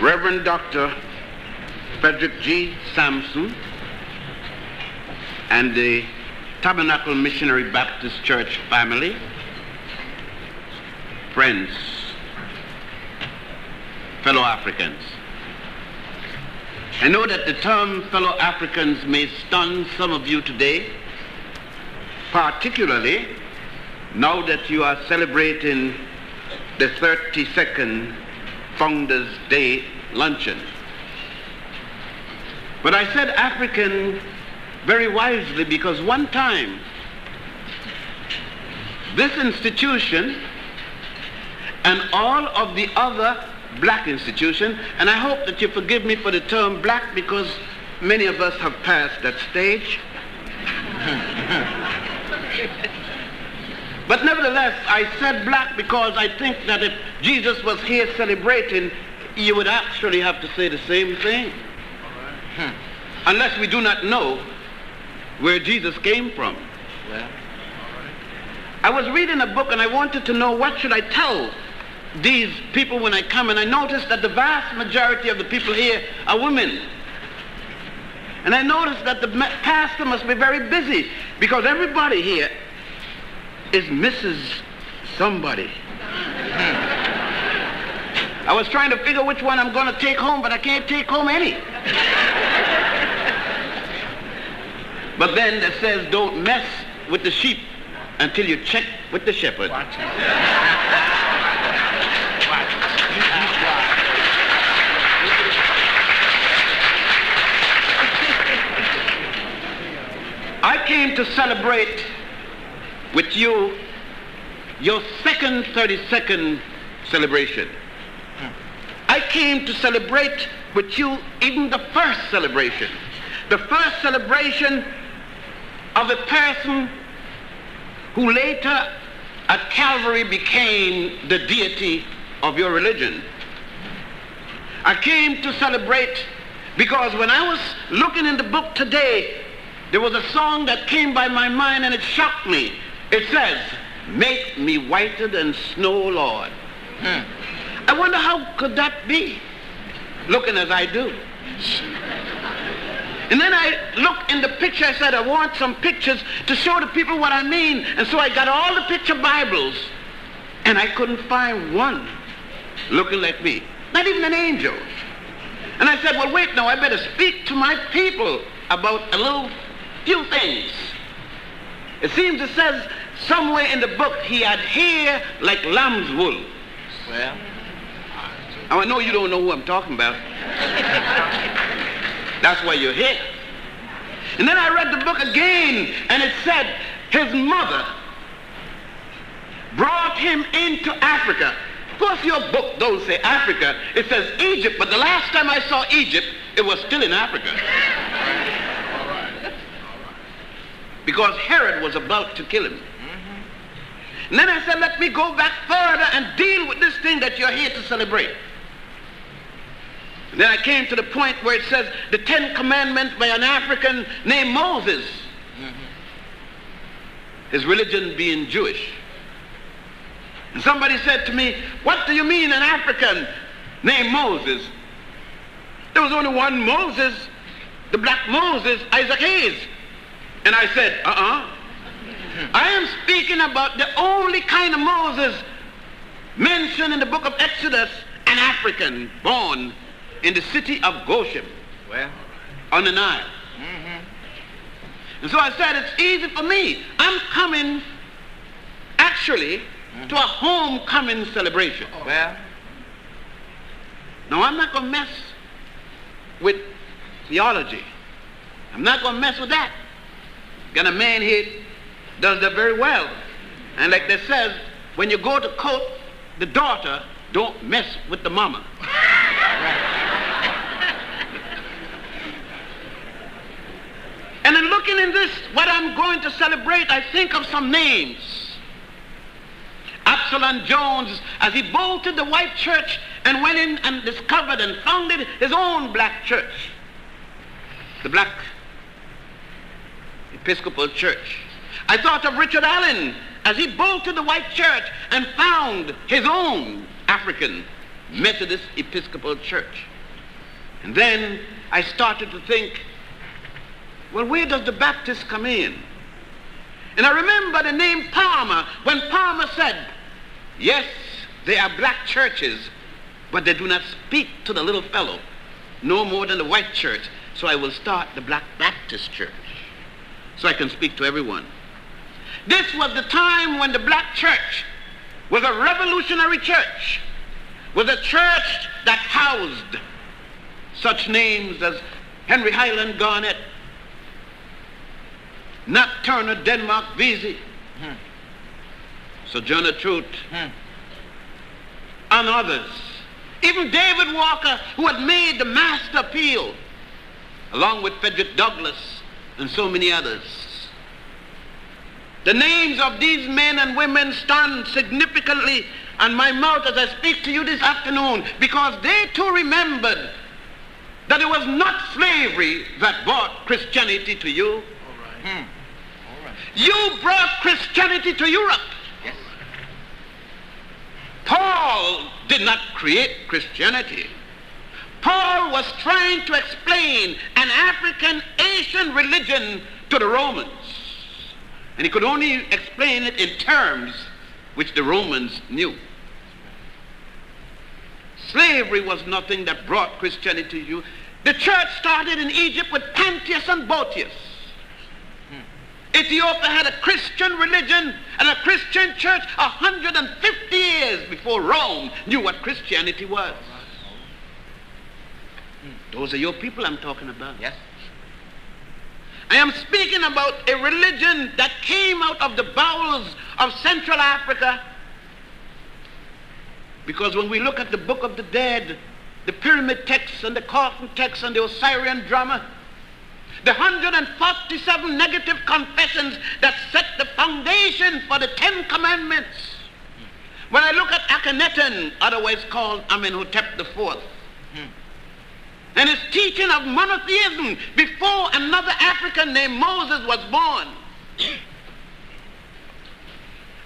Reverend Dr. Frederick G. Sampson and the Tabernacle Missionary Baptist Church family, friends, fellow Africans. I know that the term fellow Africans may stun some of you today, particularly now that you are celebrating the 32nd Founders Day luncheon. But I said African very wisely because one time this institution and all of the other black institutions, and I hope that you forgive me for the term black because many of us have passed that stage. But nevertheless, I said black because I think that if Jesus was here celebrating, you would actually have to say the same thing. Unless we do not know where Jesus came from. I was reading a book and I wanted to know what should I tell these people when I come, and I noticed that the vast majority of the people here are women. And I noticed that the pastor must be very busy because everybody here is Mrs. Somebody. I was trying to figure which one I'm going to take home, but I can't take home any. But then it says, don't mess with the sheep until you check with the shepherd. Watch. I came to celebrate with you your second 32nd celebration. I came to celebrate with you even the first celebration. The first celebration of a person who later at Calvary became the deity of your religion. I came to celebrate because when I was looking in the book today, there was a song that came by my mind and it shocked me. It says, "Make me whiter than snow, Lord." I wonder how could that be, looking as I do. And then I looked in the picture, I said, I want some pictures to show the people what I mean. And so I got all the picture Bibles, and I couldn't find one looking like me, not even an angel. And I said, well, wait, now I better speak to my people about a little few things. It seems it says somewhere in the book he had hair like lamb's wool. Well, I know you don't know who I'm talking about. That's why you're here. And then I read the book again, and it said his mother brought him into Africa. Of course, your book don't say Africa. It says Egypt, but the last time I saw Egypt, it was still in Africa. Because Herod was about to kill him. And then I said, let me go back further and deal with this thing that you're here to celebrate. And then I came to the point where it says the 10 Commandments by an African named Moses. His religion being Jewish. And somebody said to me, what do you mean an African named Moses? There was only one Moses, the black Moses, Isaac Hayes. And I said, I am speaking about the only kind of Moses mentioned in the book of Exodus, an African born in the city of Goshen, on the Nile. And so I said, it's easy for me. I'm coming, actually, to a homecoming celebration. Now, I'm not going to mess with theology. I'm not going to mess with that. Got a man here does that very well. And like they says, when you go to court the daughter, don't mess with the mama. And in looking in this, what I'm going to celebrate, I think of some names. Absalom Jones, as he bolted the white church and went in and discovered and founded his own black church, the Black Episcopal Church. I thought of Richard Allen as he bolted the white church and found his own African Methodist Episcopal Church. And then I started to think, well, where does the Baptist come in? And I remember the name Palmer, when Palmer said, yes, there are black churches, but they do not speak to the little fellow no more than the white church. So I will start the Black Baptist Church so I can speak to everyone. This was the time when the black church was a revolutionary church, was a church that housed such names as Henry Highland Garnet, Nat Turner, Denmark Vesey, Sojourner Truth, and others. Even David Walker, who had made the master appeal, along with Frederick Douglass and so many others. The names of these men and women stand significantly on my mouth as I speak to you this afternoon, because they too remembered that it was not slavery that brought Christianity to you. All right. All right. You brought Christianity to Europe. Yes. Paul did not create Christianity. Paul was trying to explain an African Asian religion to the Romans. And he could only explain it in terms which the Romans knew. Slavery was nothing that brought Christianity to you. The church started in Egypt with Pantius and Boetius. Ethiopia had a Christian religion and a Christian church 150 years before Rome knew what Christianity was. Those are your people I'm talking about. Yes. I am speaking about a religion that came out of the bowels of Central Africa. Because when we look at the Book of the Dead, the pyramid texts and the coffin texts and the Osirian drama, the 147 negative confessions that set the foundation for the 10 Commandments. When I look at Akhenaten, otherwise called Amenhotep IV, and his teaching of monotheism before another African named Moses was born,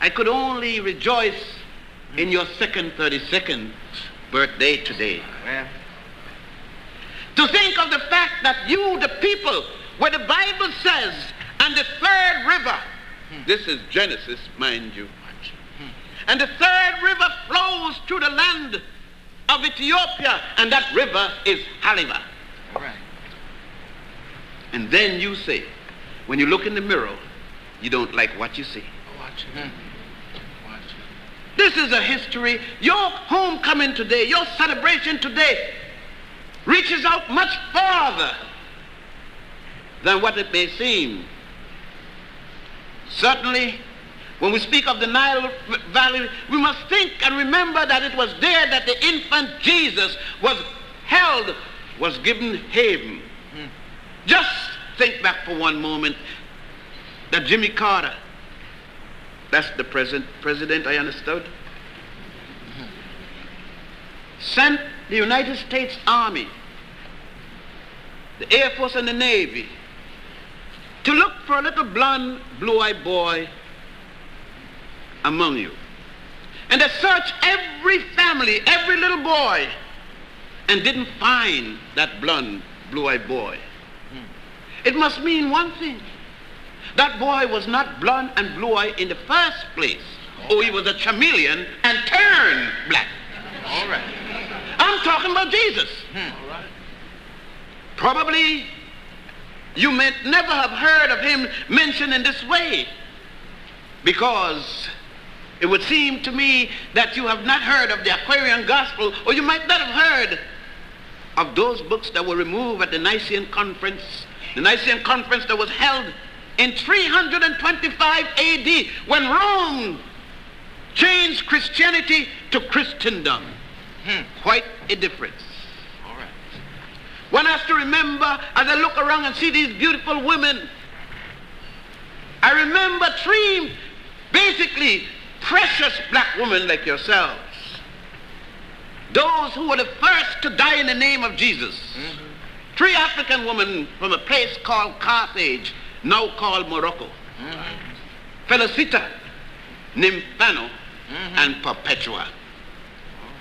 I could only rejoice in your second 32nd birthday today. Well, to think of the fact that you, the people, where the Bible says, and the third river, this is Genesis, mind you, and the third river flows through the land of Ethiopia, and that river is Haliva. all right. And then you say, when you look in the mirror, you don't like what you see. Watch it. Watch it. This is a history. Your homecoming today, your celebration today, reaches out much farther than what it may seem. Certainly, when we speak of the Nile Valley, we must think and remember that it was there that the infant Jesus was held, was given haven. Just think back for one moment that Jimmy Carter, that's the present president, I understood, sent the United States Army, the Air Force and the Navy to look for a little blonde, blue-eyed boy among you. And they searched every family, every little boy, and didn't find that blonde, blue-eyed boy. It must mean one thing. That boy was not blonde and blue-eyed in the first place. Or he was a chameleon and turned black. All right. I'm talking about Jesus. All right. Probably you may never have heard of him mentioned in this way, because it would seem to me that you have not heard of the Aquarian Gospel, or you might not have heard of those books that were removed at the Nicene Conference, the Nicene Conference that was held in 325 AD, when Rome changed Christianity to Christendom. Quite a difference. All right. One has to remember, as I look around and see these beautiful women, I remember three basically precious black women like yourselves. Those who were the first to die in the name of Jesus. Three African women from a place called Carthage, now called Morocco. Felicita, Nymphano, and Perpetua.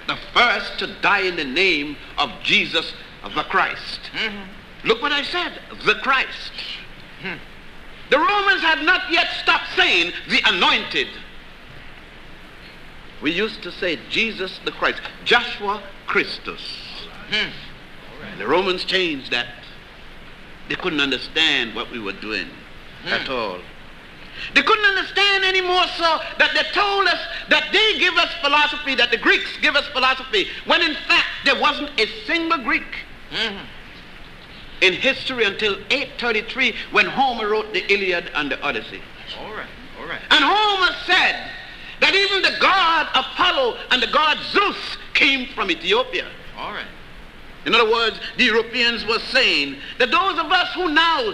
the first to die in the name of Jesus the Christ. Look what I said, the Christ. The Romans had not yet stopped saying the anointed. We used to say Jesus the Christ, Joshua Christus. The Romans changed that. They couldn't understand what we were doing at all. They couldn't understand any more so that they told us that they give us philosophy, that the Greeks give us philosophy, when in fact there wasn't a single Greek in history until 833 when Homer wrote the Iliad and the Odyssey. All right. And Homer said that even the god Apollo and the god Zeus came from Ethiopia. All right. In other words, the Europeans were saying that those of us who now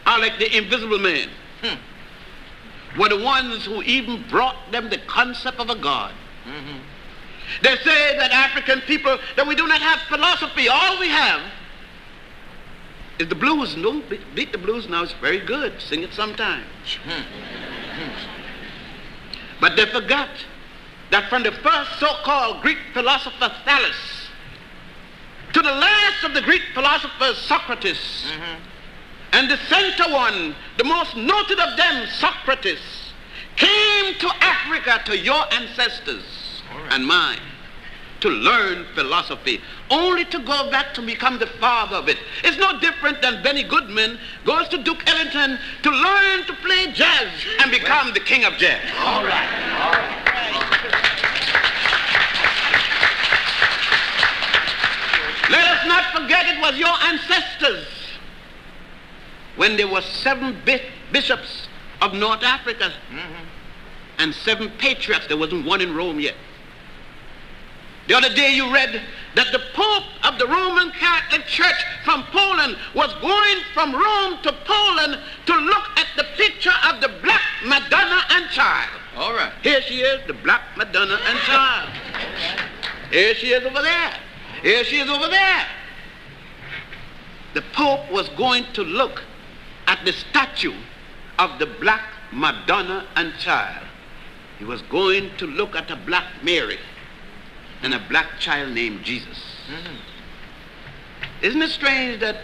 are like the invisible man were the ones who even brought them the concept of a God. They say that African people, that we do not have philosophy. All we have is the blues. No, beat the blues now. It's very good. Sing it sometime. But they forgot that from the first so-called Greek philosopher Thales to the last of the Greek philosophers, Socrates, and the center one, the most noted of them, Socrates, came to Africa, to your ancestors and mine, to learn philosophy, only to go back to become the father of it. It's no different than Benny Goodman goes to Duke Ellington to learn to play jazz and become the king of jazz. All right. Let us not forget it was your ancestors. When there were 7 bishops of North Africa and 7 patriarchs, there wasn't one in Rome yet. The other day you read that the Pope of the Roman Catholic Church from Poland was going from Rome to Poland to look at the picture of the Black Madonna and Child. All right. Here she is, the Black Madonna and Child. Here she is over there. Here she is over there. The Pope was going to look at the statue of the Black Madonna and Child. He was going to look at a black Mary and a black child named Jesus. Isn't it strange that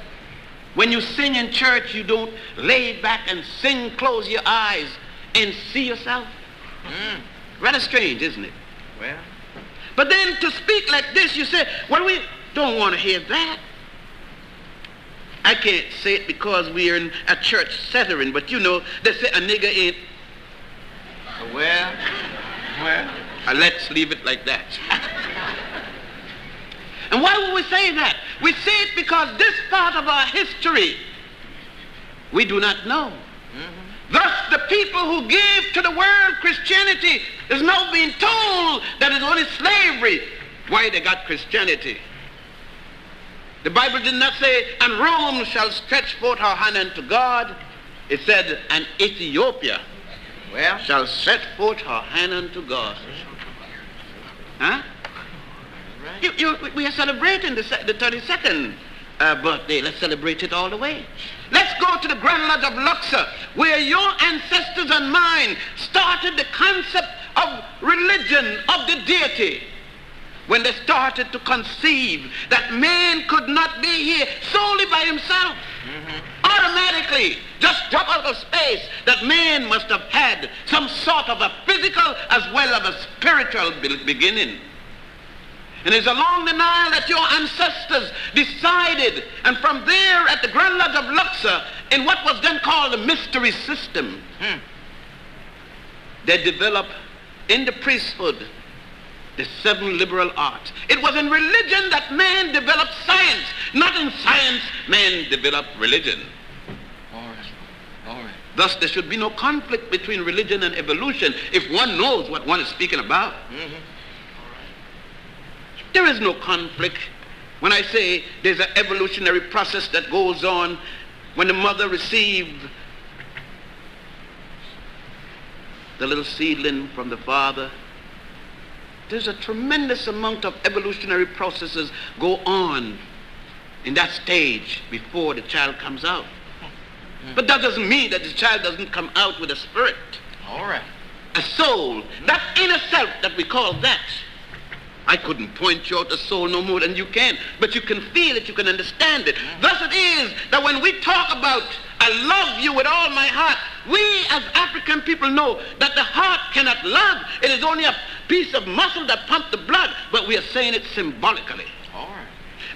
when you sing in church, you don't lay back and sing, close your eyes, and see yourself? Rather strange, isn't it? Well. But then to speak like this, you say, well, we don't want to hear that. I can't say it because we're in a church setting, but you know, they say a nigger ain't. Well. Let's leave it like that. And why would we say that? We say it because this part of our history we do not know. Thus, the people who gave to the world Christianity is now being told that it's only slavery why they got Christianity. The Bible did not say, and Rome shall stretch forth her hand unto God. It said, and Ethiopia shall stretch forth her hand unto God. Huh? We are celebrating the 32nd birthday. Let's celebrate it all the way. Let's go to the Grand Lodge of Luxor, where your ancestors and mine started the concept of religion, of the deity, when they started to conceive that man could not be here solely by himself. Automatically, just drop out of space, that man must have had some sort of a physical as well as a spiritual beginning. And it's along the Nile that your ancestors decided, and from there at the Grand Lodge of Luxor, in what was then called the mystery system, they developed in the priesthood the 7 liberal arts. It was in religion that man developed science, not in science man developed religion. All right. Thus, there should be no conflict between religion and evolution if one knows what one is speaking about. There is no conflict when I say there's an evolutionary process that goes on when the mother received the little seedling from the father. There's a tremendous amount of evolutionary processes go on in that stage before the child comes out. But that doesn't mean that the child doesn't come out with a spirit, All right. a soul, that inner self that we call that. I couldn't point you out the soul no more than you can, but you can feel it, you can understand it. Thus it is that when we talk about I love you with all my heart, we as African people know that the heart cannot love. It is only a piece of muscle that pumps the blood, but we are saying it symbolically. All right.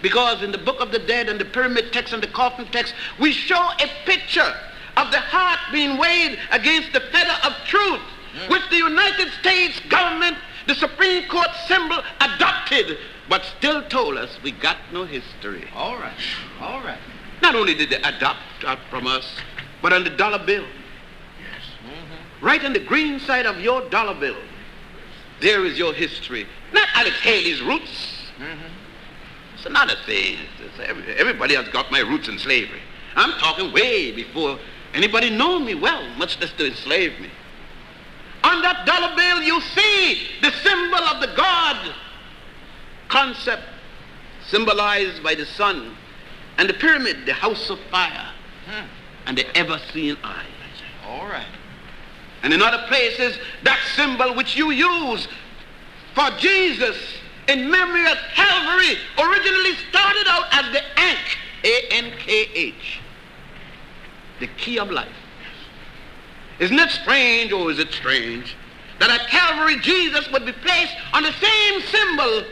Because in the Book of the Dead and the Pyramid text and the Coffin text, we show a picture of the heart being weighed against the feather of truth, which the United States government, the Supreme Court symbol, adopted, but still told us we got no history. All right. All right. Not only did they adopt out from us, but on the dollar bill. Yes. Mm-hmm. Right on the green side of your dollar bill, there is your history. Not Alex Haley's roots. Mm-hmm. It's another thing. Everybody has got my roots in slavery. I'm talking way before anybody knew me well, much less to enslave me. On that dollar bill, you see the symbol of the God concept symbolized by the sun, and the pyramid, the house of fire, and the ever-seeing eye. All right. And in other places, that symbol which you use for Jesus in memory of Calvary originally started out as the Ankh, A-N-K-H, the key of life. Isn't it strange, or is it strange, that at Calvary Jesus would be placed on the same symbol,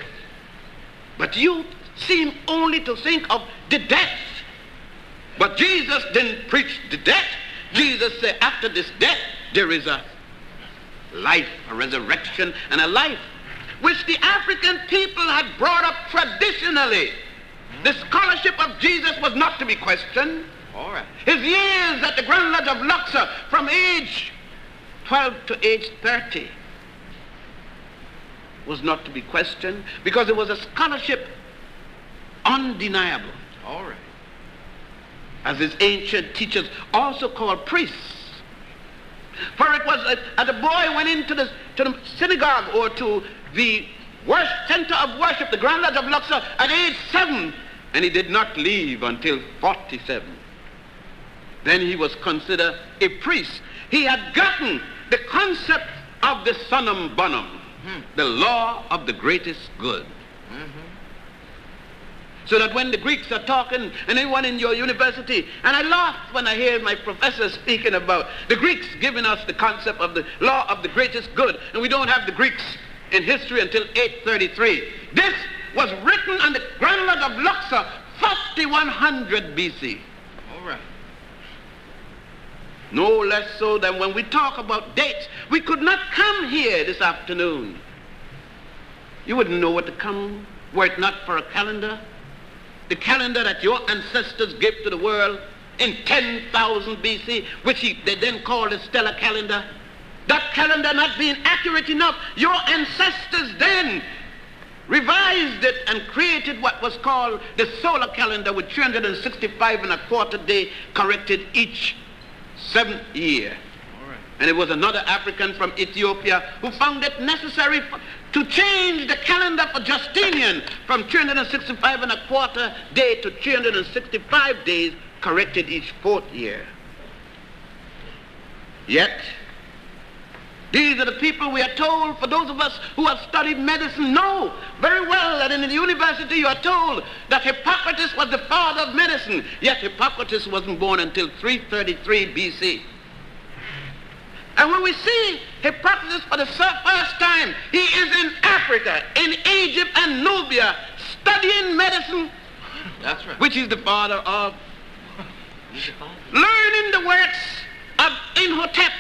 but you seem only to think of the death. But Jesus didn't preach the death. Jesus said after this death there is a life, a resurrection, and a life, which the African people had brought up traditionally. The scholarship of Jesus was not to be questioned. All right. His years at the Grand Lodge of Luxor from age 12 to age 30 was not to be questioned, because it was a scholarship undeniable. All right. As his ancient teachers also called priests. For it was as a boy went into the synagogue or to the center of worship, the Grand Lodge of Luxor, at age 7, and he did not leave until 47. Then he was considered a priest. He had gotten the concept of the summum bonum, the law of the greatest good. So that when the Greeks are talking, and anyone in your university, and I laugh when I hear my professor speaking about the Greeks giving us the concept of the law of the greatest good, and we don't have the Greeks in history until 833. This was written on the Grand Lodge of Luxor, 4100 BC. All right. No less so than when we talk about dates. We could not come here this afternoon. You wouldn't know what to come were it not for a calendar. The calendar that your ancestors gave to the world in 10,000 BC, which they then called the stellar calendar. That calendar not being accurate enough, your ancestors then revised it and created what was called the solar calendar, with 365 and a quarter day corrected each 7th year. All right. And it was another African from Ethiopia who found it necessary to change the calendar for Justinian from 365 and a quarter day to 365 days, corrected each 4th year. Yet, these are the people we are told, for those of us who have studied medicine, know very well that in the university you are told that Hippocrates was the father of medicine, yet Hippocrates wasn't born until 333 BC. And when we see Hippocrates for the first time, he is in Africa, in Egypt and Nubia, studying medicine. That's right. Which is the father of, He's the father. learning the works of Imhotep,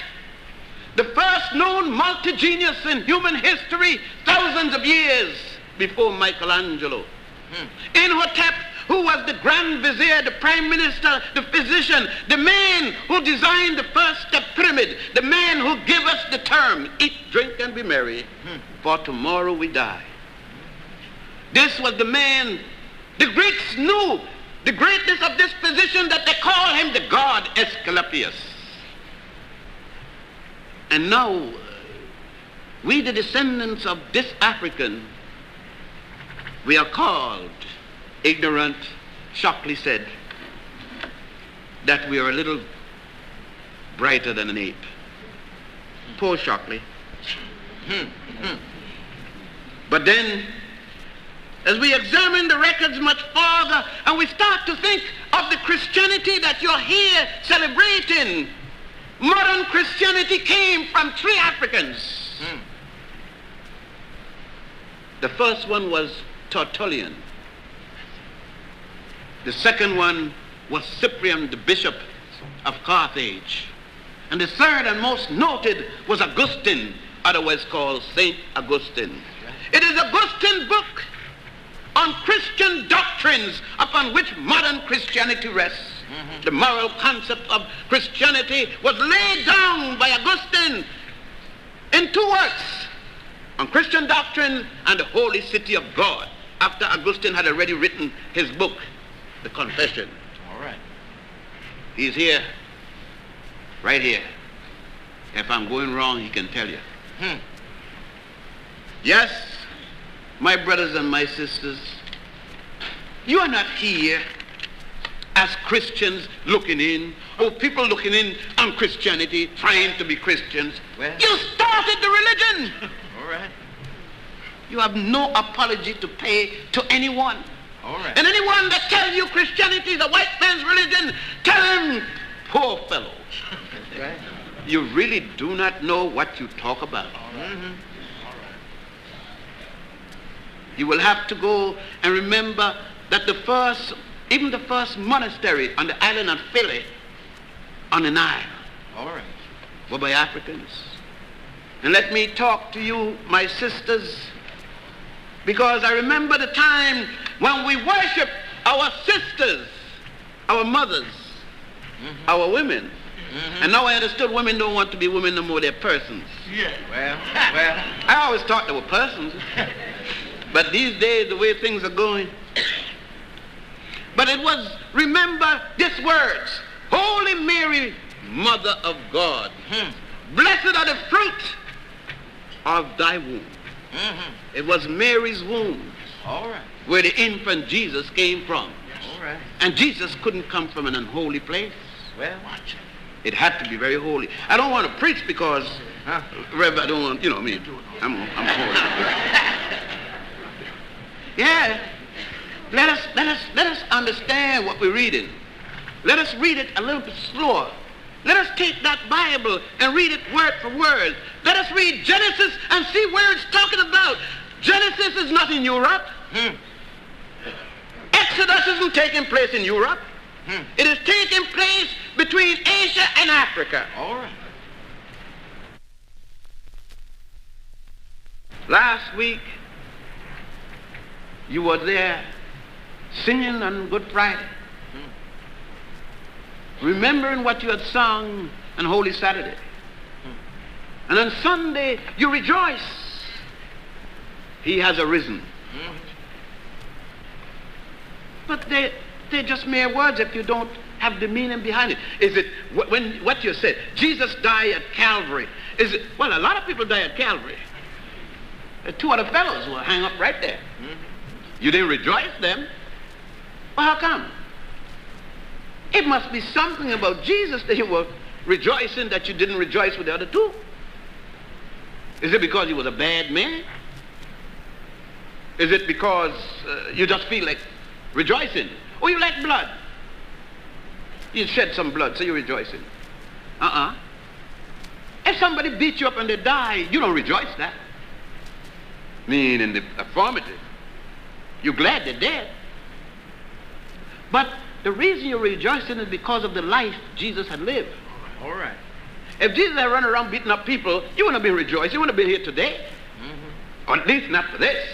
the first known multi-genius in human history, thousands of years before Michelangelo. Imhotep, who was the Grand Vizier, the Prime Minister, the physician, the man who designed the first step pyramid, the man who gave us the term, eat, drink, and be merry, for tomorrow we die. This was the man. The Greeks knew the greatness of this physician that they call him the god Asclepius. And now, we the descendants of this African, we are called ignorant. Shockley said that we are a little brighter than an ape. Poor Shockley. But then as we examine the records much farther and we start to think of the Christianity that you're here celebrating, modern Christianity came from 3 Africans. The first one was Tertullian. The second one was Cyprian, the bishop of Carthage. And the third and most noted was Augustine, otherwise called St. Augustine. It is Augustine's book on Christian doctrines upon which modern Christianity rests. The moral concept of Christianity was laid down by Augustine in 2 works, on Christian doctrine and the holy city of God, after Augustine had already written his book, The Confession. All right. He's here, right here. If I'm going wrong, he can tell you. Yes, my brothers and my sisters, you are not here as Christians looking in, or people looking in on Christianity, trying to be Christians. Well, you started the religion. all right. You have no apology to pay to anyone. All right. And anyone that tells you Christianity is a white man's religion, tell him, poor fellow, Right. you really do not know what you talk about. You will have to go and remember that even the first monastery on the island of Philae on the Nile All right. were by Africans. And let me talk to you, my sisters, because I remember the time when we worship our sisters, our mothers, our women. And now I understood women don't want to be women no more, they're persons. Yeah. Well. I always thought they were persons. But these days, the way things are going. But it was, remember these words, Holy Mary, Mother of God, blessed are the fruit of thy womb. It was Mary's womb All right. where the infant Jesus came from. All right. And Jesus couldn't come from an unholy place. Well, watch it. It had to be very holy. I don't want to preach because, Reverend, I don't want, you know me, I'm holy. Yeah. Let us understand what we're reading. Let us read it a little bit slower. Let us take that Bible and read it word for word. Let us read Genesis and see where it's talking about. Genesis is not in Europe. Exodus isn't taking place in Europe. It is taking place between Asia and Africa. All right. Last week, you were there singing on Good Friday, remembering what you had sung on Holy Saturday. And on Sunday, you rejoice. He has arisen. But they're just mere words if you don't have the meaning behind it. Is it when what you said, Jesus died at Calvary? Is it, well, a lot of people die at Calvary. There are 2 other fellows who will hang up right there. You didn't rejoice them. Well, how come? It must be something about Jesus that you were rejoicing that you didn't rejoice with the other 2. Is it because he was a bad man? Is it because you just feel like rejoicing? Or you like blood? You shed some blood, so you're rejoicing. If somebody beats you up and they die, you don't rejoice that. Meaning the affirmative. You're glad they're dead. But the reason you're rejoicing is because of the life Jesus had lived. All right. If Jesus had run around beating up people, you wouldn't have been rejoicing. You wouldn't have been here today. Or at least not for this.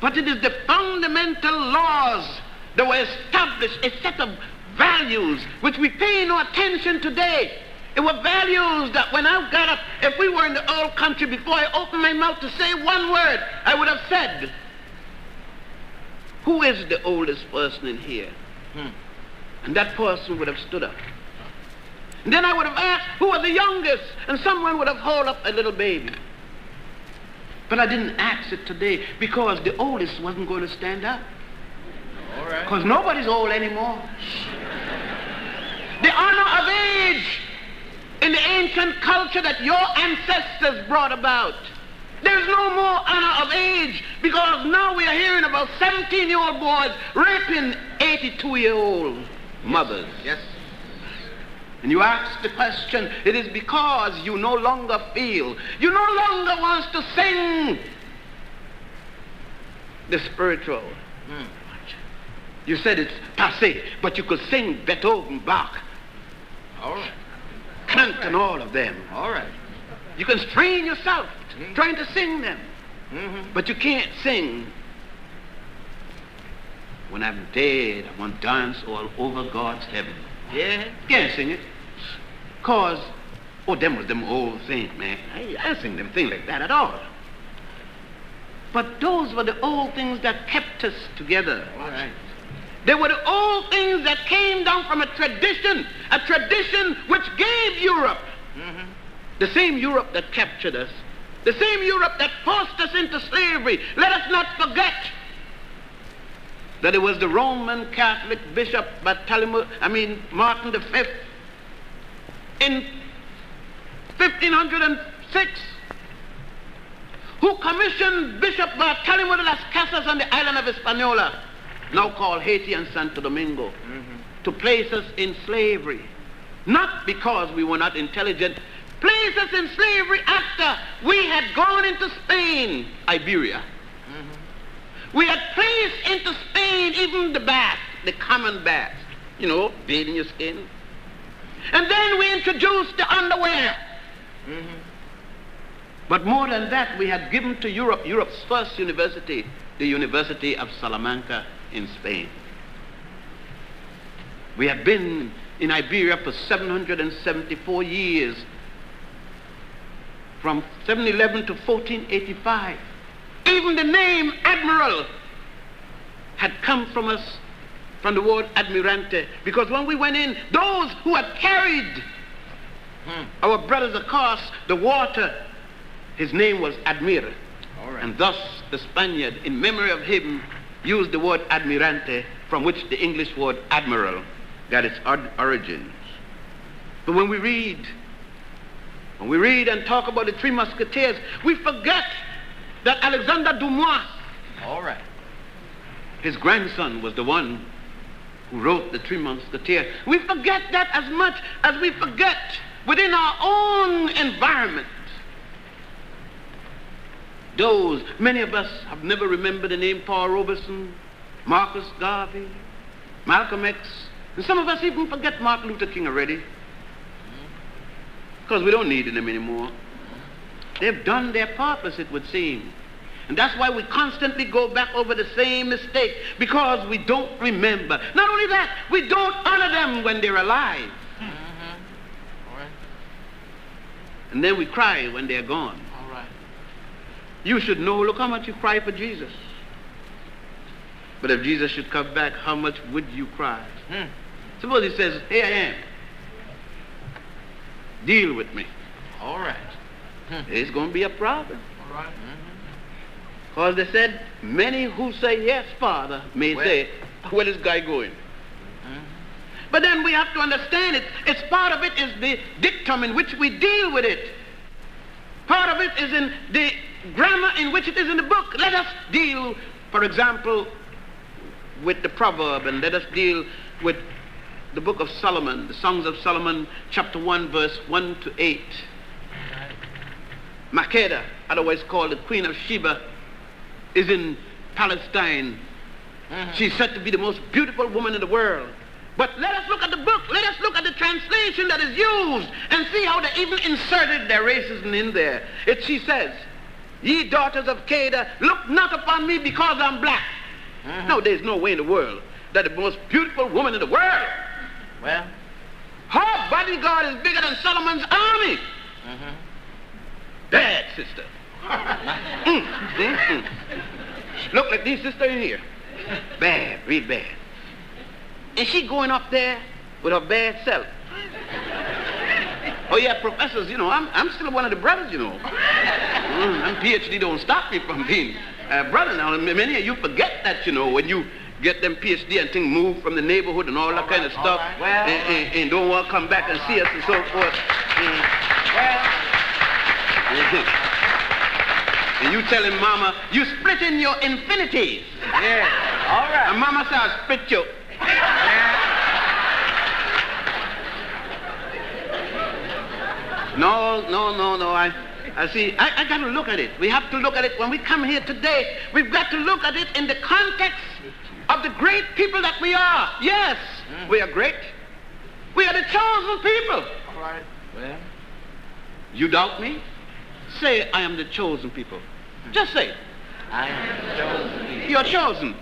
But it is the fundamental laws that were established, a set of values which we pay no attention today. It were values that when I got up, if we were in the old country, before I opened my mouth to say one word, I would have said, who is the oldest person in here? And that person would have stood up. And then I would have asked, who was the youngest? And someone would have held up a little baby. But I didn't ask it today because the oldest wasn't going to stand up. All right. Because nobody's old anymore. The honor of age in the ancient culture that your ancestors brought about There's no more honor of age, because now we are hearing about 17-year-old boys raping 82-year-old mothers. Yes. And you ask the question, it is because you no longer feel, you no longer want to sing the spiritual. You said it's passé, but you could sing Beethoven, Bach, All right. Kant, and all of them. All right. You can strain yourself trying to sing them, but you can't sing. When I'm dead, I want to dance all over God's heaven. Yeah. Can't sing it. Cause, them was them old things, man. I sing them things like that at all. But those were the old things that kept us together. All right. They were the old things that came down from a tradition which gave Europe, the same Europe that captured us, the same Europe that forced us into slavery. Let us not forget that it was the Roman Catholic Bishop Martin V in 1506 who commissioned Bishop Bartolomé de las Casas on the island of Hispaniola, now called Haiti and Santo Domingo, to place us in slavery. Not because we were not intelligent. Place us in slavery after we had gone into Spain, Iberia. We had placed into Spain even the bath, the common bath, bathing your skin. And then we introduced the underwear. But more than that, we had given to Europe, Europe's first university, the University of Salamanca in Spain. We had been in Iberia for 774 years, from 711 to 1485. Even the name Admiral had come from us, from the word admirante, because when we went in, those who had carried our brothers across the water, his name was Admir. All right. And thus the Spaniard, in memory of him, used the word admirante, from which the English word admiral got its origins. But when we read and talk about the Three Musketeers, we forget that Alexander Dumas, All right. his grandson, was the one who wrote the Three Musketeers. We forget that as much as we forget within our own environment. Many of us have never remembered the name Paul Robeson, Marcus Garvey, Malcolm X, and some of us even forget Martin Luther King already, because we don't need them anymore. They've done their purpose, it would seem. And that's why we constantly go back over the same mistake, because we don't remember. Not only that, we don't honor them when they're alive. All right. And then we cry when they're gone. All right. You should know, look how much you cry for Jesus. But if Jesus should come back, how much would you cry? Suppose he says, here I am. Deal with me. All right. It's going to be a problem. All right. Because they said, many who say, yes, Father, may say, where is this guy going? But then we have to understand it. It's part of it is the dictum in which we deal with it. Part of it is in the grammar in which it is in the book. Let us deal, for example, with the proverb, and let us deal with the book of Solomon, the Songs of Solomon, chapter 1, verse 1 to 8. Makeda, otherwise called the Queen of Sheba, is in Palestine. She's said to be the most beautiful woman in the world. But let us look at the book. Let us look at the translation that is used and see how they even inserted their racism in there. She says, ye daughters of Kedar, look not upon me because I'm black. No, there's no way in the world that the most beautiful woman in the world, Well, her bodyguard is bigger than Solomon's army. Bad sister. Look like these sisters in here. Bad, real bad. And she going up there with her bad self. Oh yeah, professors, I'm still one of the brothers, I'm PhD don't stop me from being a brother now. Many of you forget that, when you get them PhD and things move from the neighborhood and all that kind of stuff, and don't want to come back and see us and so forth. And you telling mama, you splitting your infinities. Yeah. All right. And mama says, I'll split you. No. I see, I got to look at it. We have to look at it when we come here today. We've got to look at it in the context of the great people that we are. Yes, we are great. We are the chosen people. All right. Well, you doubt me? Say, I am the chosen people. Just say it. I am the chosen people. You're chosen.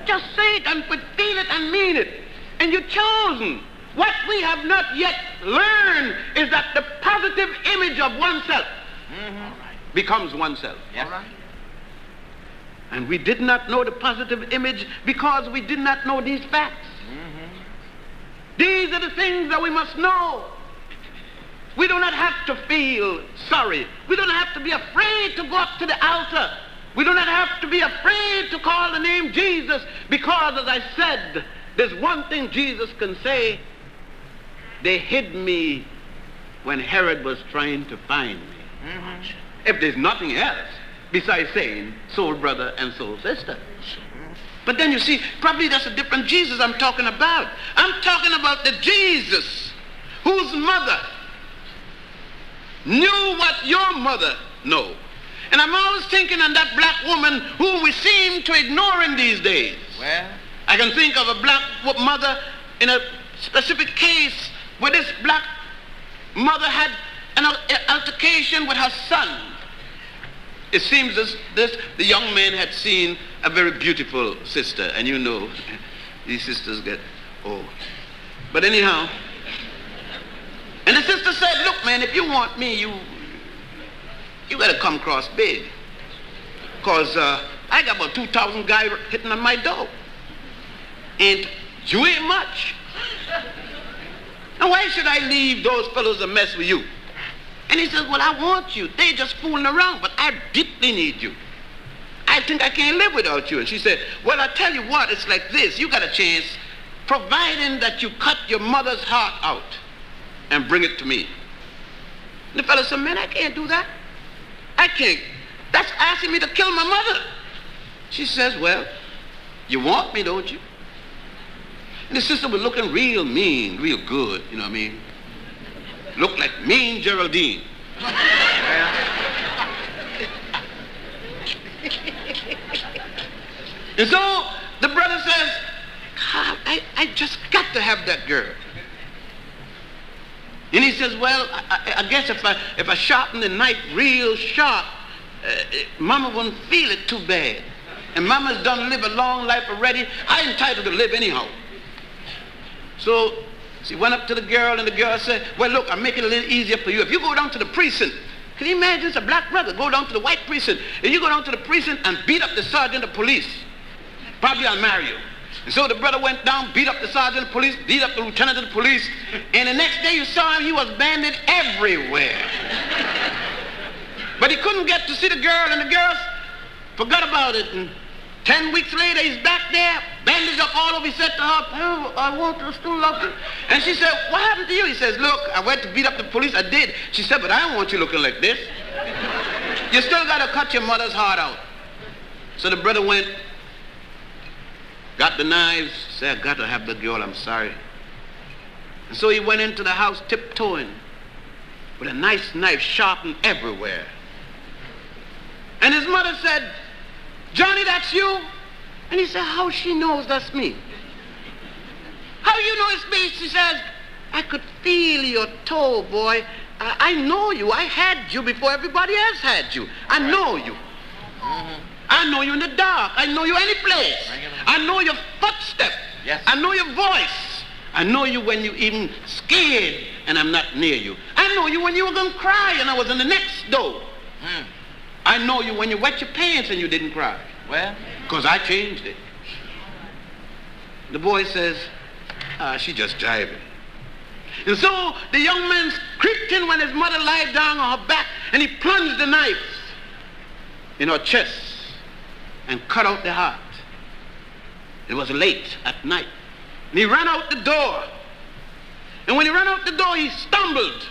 Just say it and feel it and mean it. And you're chosen. What we have not yet learned is that the positive image of oneself becomes oneself. Yes. All right. And we did not know the positive image because we did not know these facts. These are the things that we must know. We do not have to feel sorry. We do not have to be afraid to go up to the altar. We do not have to be afraid to call the name Jesus because, as I said, there's one thing Jesus can say. They hid me when Herod was trying to find me. If there's nothing else besides saying soul brother and soul sister. But then you see, probably that's a different Jesus I'm talking about. I'm talking about the Jesus whose mother knew what your mother know. And I'm always thinking on that black woman who we seem to ignore in these days. Well, I can think of a black mother in a specific case where this black mother had an altercation with her son. It seems as this the young man had seen a very beautiful sister, and you know, these sisters get old. But anyhow, and the sister said, look man, if you want me, you gotta come across big. Because I got about 2,000 guys hitting on my door. And you ain't much. And why should I leave those fellows to mess with you? And he says, well, I want you. They just fooling around, but I deeply need you. I think I can't live without you. And she said, well, I tell you what, it's like this. You got a chance, providing that you cut your mother's heart out and bring it to me. And the fellow said, man, I can't do that. I can't. That's asking me to kill my mother. She says, well, you want me, don't you? And the sister was looking real mean, real good, you know what I mean? Looked like mean Geraldine. And so the brother says, God, I just got to have that girl. And he says, well, I guess if I sharpen the knife real sharp, Mama wouldn't feel it too bad. And Mama's done live a long life already. I'm entitled to live anyhow. So she went up to the girl, and the girl said, well, look, I'll make it a little easier for you. If you go down to the precinct, can you imagine it's a black brother, go down to the white precinct, and you go down to the precinct and beat up the sergeant of police. Probably I'll marry you. And so the brother went down, beat up the sergeant of police, beat up the lieutenant of the police, and the next day you saw him, he was banded everywhere. But he couldn't get to see the girl, and the girls forgot about it. And 10 weeks later, he's back there, bandaged up all over. He said to her, oh, I want to still love you. And she said, what happened to you? He says, look, I went to beat up the police. I did. She said, but I don't want you looking like this. You still got to cut your mother's heart out. So the brother went, got the knives, said, I got to have the girl, I'm sorry. And so he went into the house tiptoeing with a nice knife sharpened everywhere. And his mother said, Johnny, that's you? And he said, how she knows that's me? How you know it's me? She says, I could feel your toe, boy. I know you. I had you before everybody else had you. I know you. I know you in the dark. I know you any place. I know your footstep. Yes. I know your voice. I know you when you even scared and I'm not near you. I know you when you were going to cry and I was in the next door. I know you when you wet your pants and you didn't cry. Well, because I changed it. The boy says, she just jiving. And so the young man creeped in when his mother lied down on her back, and he plunged the knife in her chest and cut out the heart. It was late at night. And he ran out the door. And when he ran out the door, he stumbled.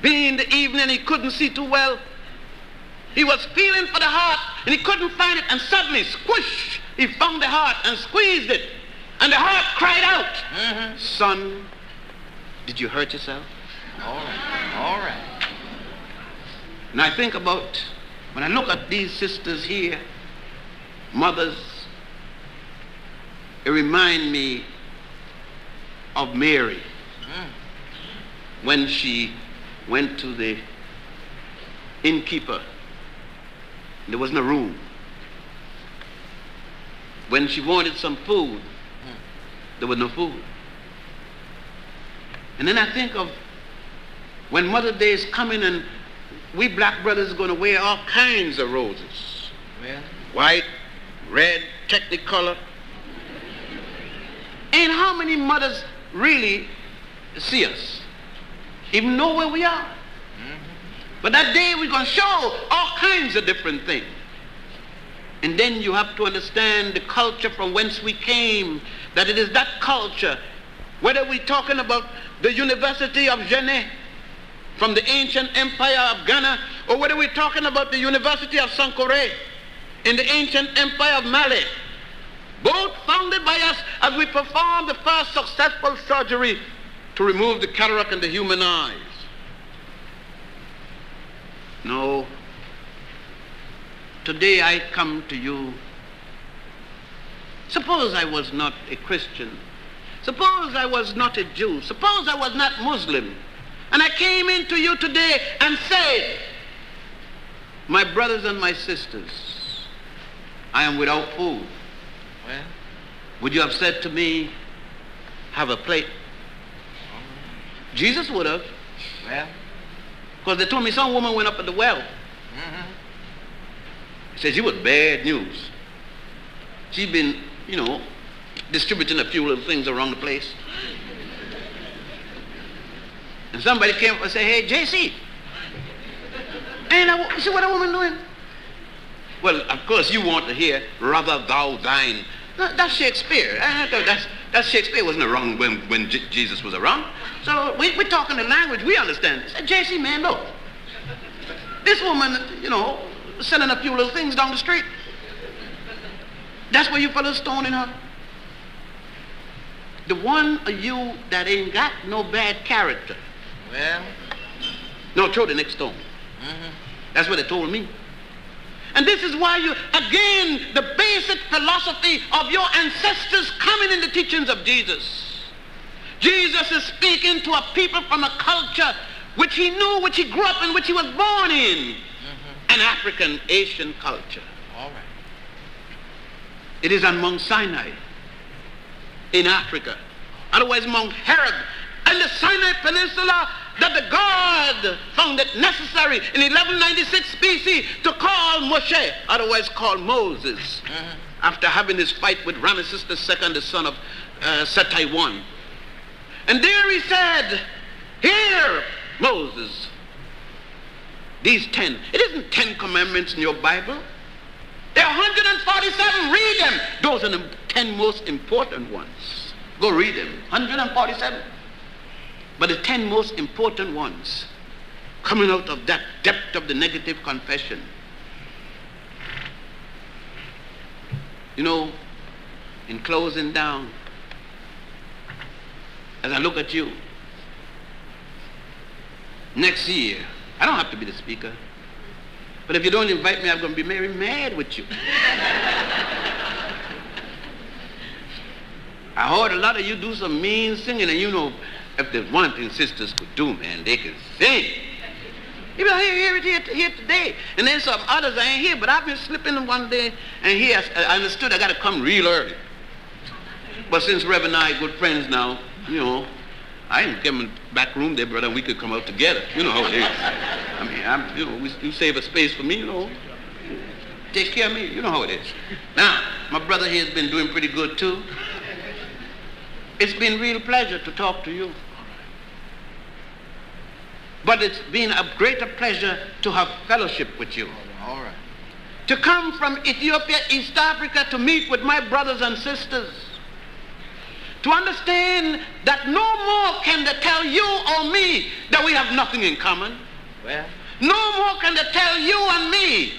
being in the evening, he couldn't see too well. He was feeling for the heart and he couldn't find it, and suddenly, squish, he found the heart and squeezed it, and the heart cried out, son, did you hurt yourself? All right. All right. And I think about, when I look at these sisters here, mothers, it reminds me of Mary when she went to the innkeeper. There wasn't a room. When she wanted some food, there was no food. And then I think of when Mother's Day is coming, and we black brothers are going to wear all kinds of roses. Well, White, red, technicolor. And how many mothers really see us, even know where we are? But that day we're going to show all kinds of different things. And then you have to understand the culture from whence we came, that it is that culture, whether we're talking about the University of Jenne from the ancient empire of Ghana, or whether we're talking about the University of Sankore in the ancient empire of Mali, both founded by us as we performed the first successful surgery to remove the cataract in the human eyes. No. Today I come to you. Suppose I was not a Christian. Suppose I was not a Jew. Suppose I was not Muslim. And I came into you today and said, my brothers and my sisters, I am without food. well, Would you have said to me, have a plate? Jesus would have. well, Because they told me some woman went up at the well. He said she was bad news. She'd been, distributing a few little things around the place. And somebody came up and said, hey, JC. And you see what that woman doing? Well, of course you want to hear, rather thou thine. No, that's Shakespeare. That's Shakespeare wasn't around when Jesus was around. So we're talking the language we understand. Say, JC, man, look. This woman, selling a few little things down the street. That's where you fellas stoning her. The one of you that ain't got no bad character. well, No, throw the next stone. That's what they told me. And this is why again, the basic philosophy of your ancestors coming in the teachings of Jesus. Jesus is speaking to a people from a culture which he knew, which he grew up in, which he was born in. An African, Asian culture. all right. It is on Mount Sinai in Africa. Otherwise Mount Horeb and the Sinai Peninsula, that the God found it necessary in 1196 BC to call Moshe, otherwise called Moses, after having his fight with Ramesses II, the son of Setai I. And there he said, here, Moses, these 10. It isn't 10 commandments in your Bible. There are 147. Read them. Those are the 10 most important ones. Go read them. 147. But the 10 most important ones coming out of that depth of the negative confession. In closing down, as I look at you, next year, I don't have to be the speaker, but if you don't invite me, I'm going to be very mad with you. I heard a lot of you do some mean singing, and if there's one thing sisters could do, man, they can sing. You know, here today. And then some others I ain't here, but I've been slipping one day, and here I understood I got to come real early. But since Reverend and I are good friends now, I ain't give him a back room there, brother, and we could come out together. You know how it is. I mean, you save a space for me, Take care of me. You know how it is. Now, my brother here has been doing pretty good, too. It's been real pleasure to talk to you. But it's been a greater pleasure to have fellowship with you. All right. To come from Ethiopia, East Africa, to meet with my brothers and sisters. to understand that no more can they tell you or me that we have nothing in common. Well, No more can they tell you and me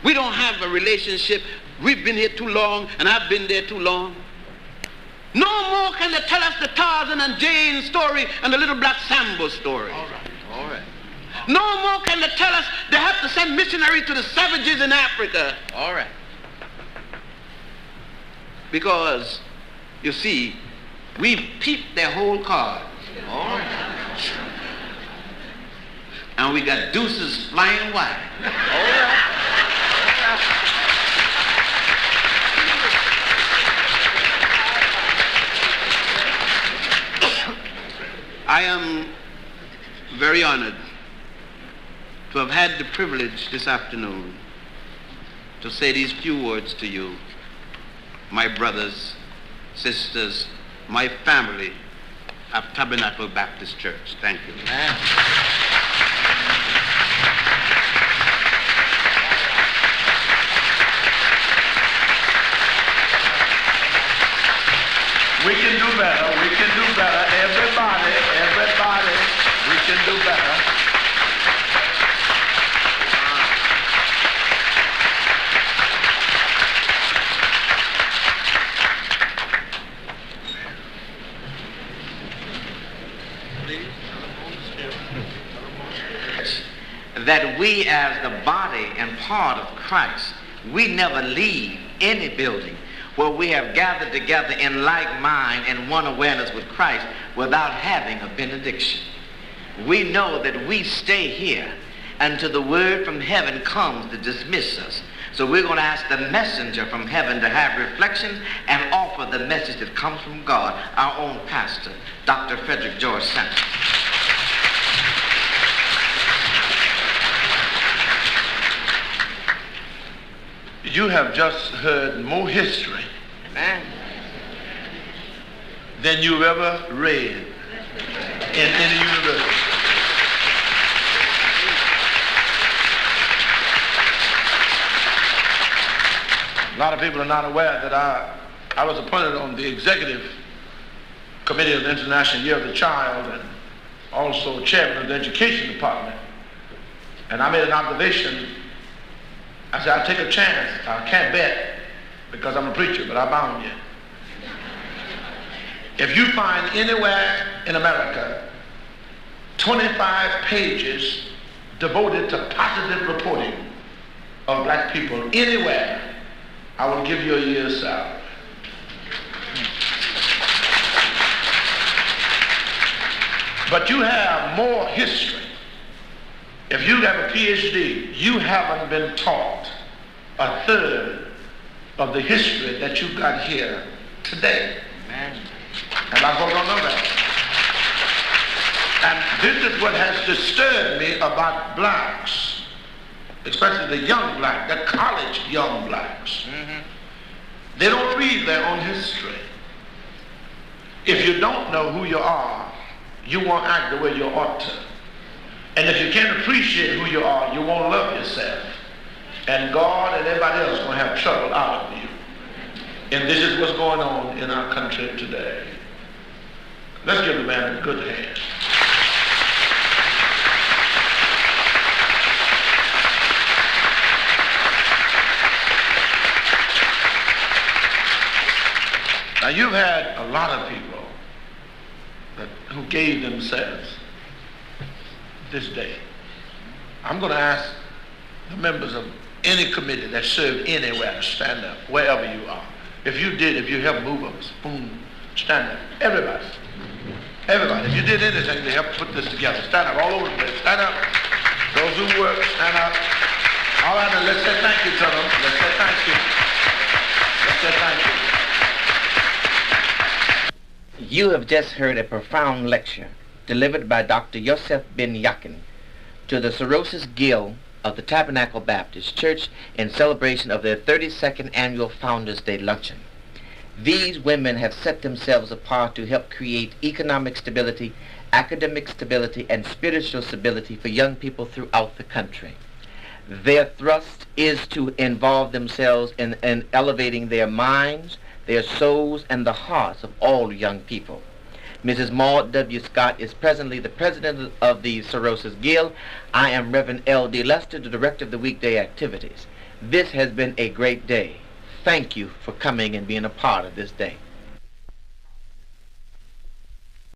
we don't have a relationship. We've been here too long and I've been there too long. No more can they tell us the Tarzan and Jane story and the little black Sambo story. all right, all right, No more can they tell us they have to send missionaries to the savages in Africa. all right. Because, you see, we've peeped their whole card. All right. And we got deuces flying wide. All right. I am very honored to have had the privilege this afternoon to say these few words to you, my brothers, sisters, my family of Tabernacle Baptist Church. Thank you. Man. We can do better. We can do better. Everybody, we can do better. That we as the body and part of Christ, we never leave any building where we have gathered together in like mind and one awareness with Christ without having a benediction. We know that we stay here until the word from heaven comes to dismiss us. So we're going to ask the messenger from heaven to have reflections and offer the message that comes from God, our own pastor, Dr. Frederick George Sampson. You have just heard more history Amen. than you've ever read in any university. A lot of people are not aware that I was appointed on the executive committee of the International Year of the Child and also chairman of the education department. And I made an observation. I said, I'll take a chance. I can't bet because I'm a preacher, but I bound you. If you find anywhere in America 25 pages devoted to positive reporting of black people anywhere, I will give you a year's salary. But you have more history. If you have a PhD, you haven't been taught a third of the history that you got here today. Amen. And I don't know that. And this is what has disturbed me about blacks, especially the young black, the college young blacks. Mm-hmm. They don't read their own history. If you don't know who you are, you won't act the way you ought to. And if you can't appreciate who you are, you won't love yourself. And God and everybody else is going to have trouble out of you. And this is what's going on in our country today. Let's give the man a good hand. Now you've had a lot of people who gave themselves this day. I'm going to ask the members of any committee that served anywhere to stand up, wherever you are. If you did, if you helped move us, boom, stand up. Everybody. Everybody. If you did anything to help put this together, stand up all over the place. Stand up. Those who work, stand up. All right, now let's say thank you to them. Let's say thank you. Let's say thank you. You have just heard a profound lecture delivered by Dr. Yosef Ben Yakin to the Cirrhosis Guild of the Tabernacle Baptist Church in celebration of their 32nd annual Founders Day Luncheon. These women have set themselves apart to help create economic stability, academic stability, and spiritual stability for young people throughout the country. Their thrust is to involve themselves in elevating their minds, their souls and the hearts of all young people. Mrs. Maud W. Scott is presently the president of the Cirrhosis Guild. I am Reverend L.D. Lester, the director of the weekday activities. This has been a great day. Thank you for coming and being a part of this day.